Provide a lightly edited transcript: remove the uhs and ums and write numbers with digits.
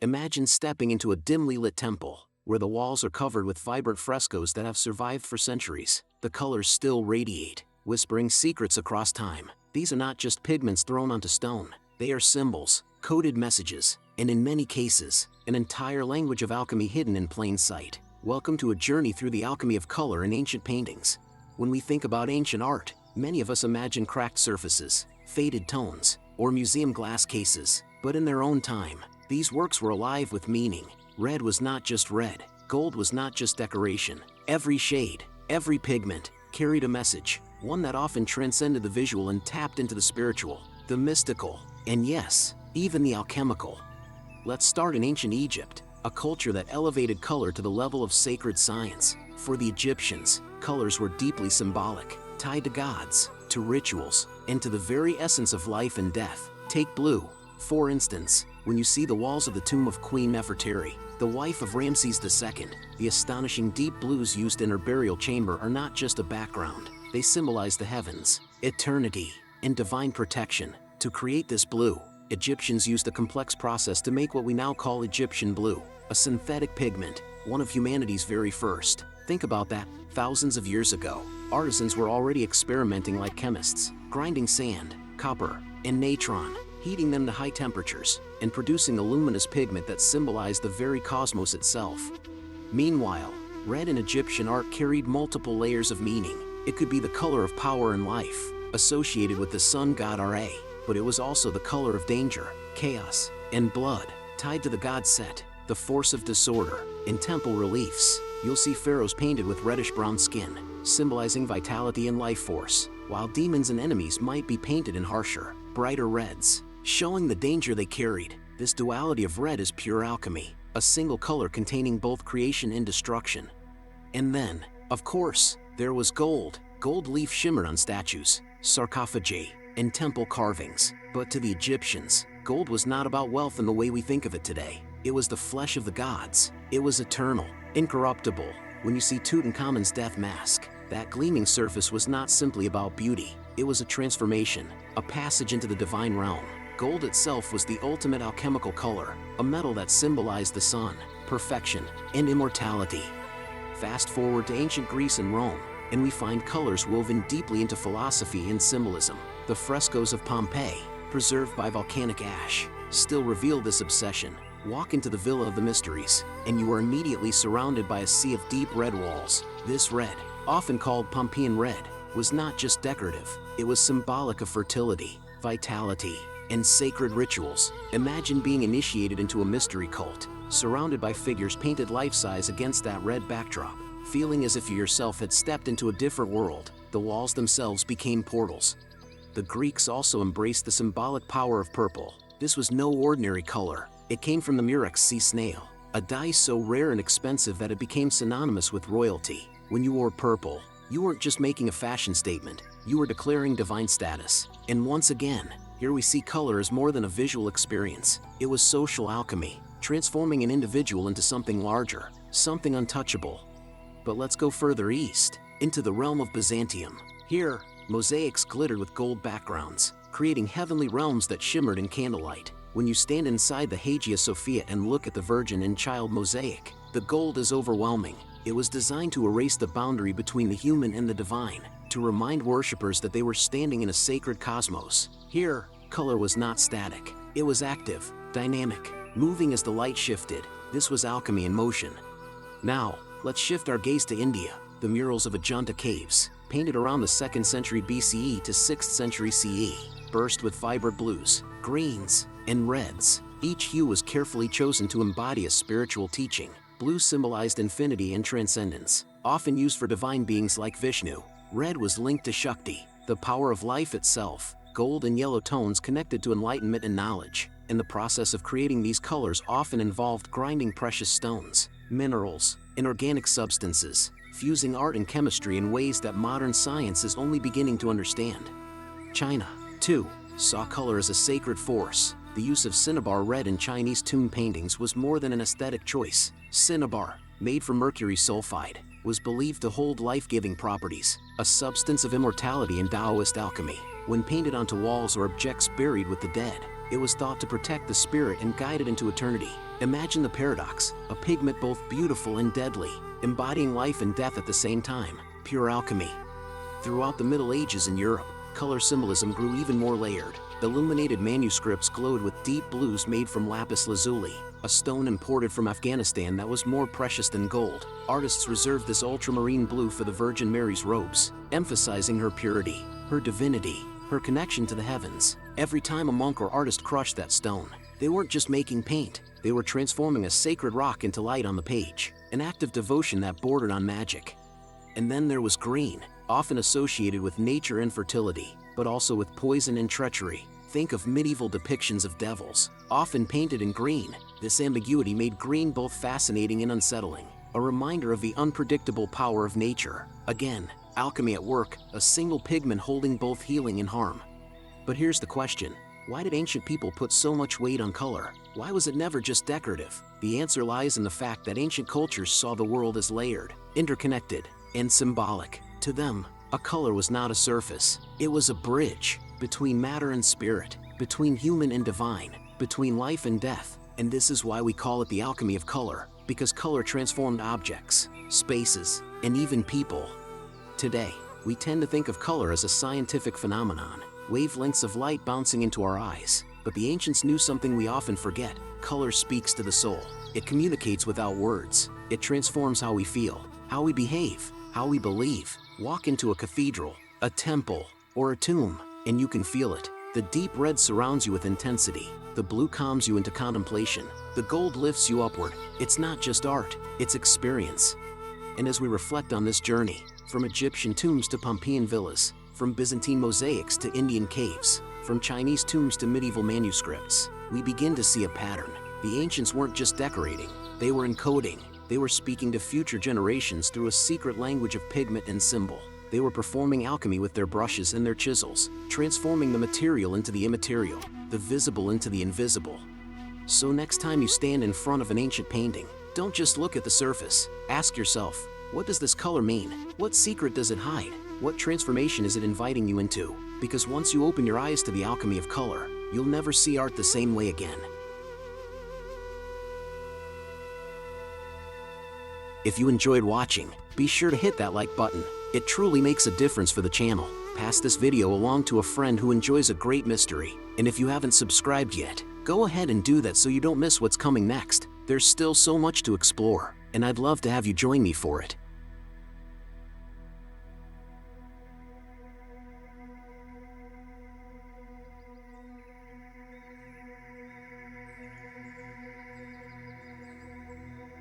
Imagine stepping into a dimly lit temple, where the walls are covered with vibrant frescoes that have survived for centuries. The colors still radiate, whispering secrets across time. These are not just pigments thrown onto stone. They are symbols, coded messages, and in many cases, an entire language of alchemy hidden in plain sight. Welcome to a journey through the alchemy of color in ancient paintings. When we think about ancient art, many of us imagine cracked surfaces, faded tones, or museum glass cases. But in their own time, these works were alive with meaning. Red was not just red. Gold was not just decoration. Every shade, every pigment, carried a message, one that often transcended the visual and tapped into the spiritual, the mystical, and yes, even the alchemical. Let's start in ancient Egypt, a culture that elevated color to the level of sacred science. For the Egyptians, colors were deeply symbolic, tied to gods, to rituals, and to the very essence of life and death. Take blue, for instance. When you see the walls of the tomb of Queen Nefertari, the wife of Ramses II, the astonishing deep blues used in her burial chamber are not just a background. They symbolize the heavens, eternity, and divine protection. To create this blue, Egyptians used a complex process to make what we now call Egyptian blue, a synthetic pigment, one of humanity's very first. Think about that. Thousands of years ago, artisans were already experimenting like chemists, grinding sand, copper, and natron, heating them to high temperatures, and producing a luminous pigment that symbolized the very cosmos itself. Meanwhile, red in Egyptian art carried multiple layers of meaning. It could be the color of power and life, associated with the sun god Ra, but it was also the color of danger, chaos, and blood, tied to the god Set, the force of disorder. In temple reliefs, you'll see pharaohs painted with reddish-brown skin, symbolizing vitality and life force, while demons and enemies might be painted in harsher, brighter reds, showing the danger they carried. This duality of red is pure alchemy, a single color containing both creation and destruction. And then, of course, there was gold. Gold leaf shimmered on statues, sarcophagi, and temple carvings. But to the Egyptians, gold was not about wealth in the way we think of it today. It was the flesh of the gods. It was eternal, incorruptible. When you see Tutankhamun's death mask, that gleaming surface was not simply about beauty. It was a transformation, a passage into the divine realm. Gold itself was the ultimate alchemical color, a metal that symbolized the sun, perfection, and immortality. Fast forward to ancient Greece and Rome, and we find colors woven deeply into philosophy and symbolism. The frescoes of Pompeii, preserved by volcanic ash, still reveal this obsession. Walk into the Villa of the Mysteries, and you are immediately surrounded by a sea of deep red walls. This red, often called Pompeian red, was not just decorative. It was symbolic of fertility, vitality, and sacred rituals. Imagine being initiated into a mystery cult, surrounded by figures painted life-size against that red backdrop, feeling as if you yourself had stepped into a different world. The walls themselves became portals. The Greeks also embraced the symbolic power of purple. This was no ordinary color. It came from the murex sea snail, a dye so rare and expensive that it became synonymous with royalty. When you wore purple, you weren't just making a fashion statement, you were declaring divine status. And once again, here we see color as more than a visual experience. It was social alchemy, transforming an individual into something larger, something untouchable. But let's go further east, into the realm of Byzantium. Here, mosaics glittered with gold backgrounds, creating heavenly realms that shimmered in candlelight. When you stand inside the Hagia Sophia and look at the Virgin and Child mosaic, the gold is overwhelming. It was designed to erase the boundary between the human and the divine, to remind worshippers that they were standing in a sacred cosmos. Here, color was not static. It was active, dynamic, moving as the light shifted. This was alchemy in motion. Now, let's shift our gaze to India. The murals of Ajanta caves, painted around the 2nd century BCE to 6th century CE, burst with vibrant blues, greens, and reds. Each hue was carefully chosen to embody a spiritual teaching. Blue symbolized infinity and transcendence, often used for divine beings like Vishnu. Red was linked to Shakti, the power of life itself. Gold and yellow tones connected to enlightenment and knowledge. And the process of creating these colors often involved grinding precious stones, minerals, and organic substances, fusing art and chemistry in ways that modern science is only beginning to understand. China, too, saw color as a sacred force. The use of cinnabar red in Chinese tomb paintings was more than an aesthetic choice. Cinnabar, made from mercury sulfide, was believed to hold life-giving properties, a substance of immortality in Taoist alchemy. When painted onto walls or objects buried with the dead, it was thought to protect the spirit and guide it into eternity. Imagine the paradox, a pigment both beautiful and deadly, embodying life and death at the same time, pure alchemy. Throughout the Middle Ages in Europe, color symbolism grew even more layered. Illuminated manuscripts glowed with deep blues made from lapis lazuli, a stone imported from Afghanistan that was more precious than gold. Artists reserved this ultramarine blue for the Virgin Mary's robes, emphasizing her purity, her divinity, her connection to the heavens. Every time a monk or artist crushed that stone, they weren't just making paint, they were transforming a sacred rock into light on the page, an act of devotion that bordered on magic. And then there was green, often associated with nature and fertility, but also with poison and treachery. Think of medieval depictions of devils, often painted in green. This ambiguity made green both fascinating and unsettling, a reminder of the unpredictable power of nature. Again, alchemy at work, a single pigment holding both healing and harm. But here's the question. Why did ancient people put so much weight on color? Why was it never just decorative? The answer lies in the fact that ancient cultures saw the world as layered, interconnected, and symbolic. To them, a color was not a surface. It was a bridge between matter and spirit, between human and divine, between life and death. And this is why we call it the alchemy of color, because color transformed objects, spaces, and even people. Today, we tend to think of color as a scientific phenomenon, wavelengths of light bouncing into our eyes. But the ancients knew something we often forget. Color speaks to the soul. It communicates without words. It transforms how we feel, how we behave, how we believe. Walk into a cathedral, a temple, or a tomb, and you can feel it. The deep red surrounds you with intensity. The blue calms you into contemplation. The gold lifts you upward. It's not just art, it's experience. And as we reflect on this journey, from Egyptian tombs to Pompeian villas, from Byzantine mosaics to Indian caves, from Chinese tombs to medieval manuscripts, we begin to see a pattern. The ancients weren't just decorating, they were encoding. They were speaking to future generations through a secret language of pigment and symbol. They were performing alchemy with their brushes and their chisels, transforming the material into the immaterial, the visible into the invisible. So next time you stand in front of an ancient painting, don't just look at the surface. Ask yourself, what does this color mean? What secret does it hide? What transformation is it inviting you into? Because once you open your eyes to the alchemy of color, you'll never see art the same way again. If you enjoyed watching, be sure to hit that like button. It truly makes a difference for the channel. Pass this video along to a friend who enjoys a great mystery. And if you haven't subscribed yet, go ahead and do that so you don't miss what's coming next. There's still so much to explore, and I'd love to have you join me for it.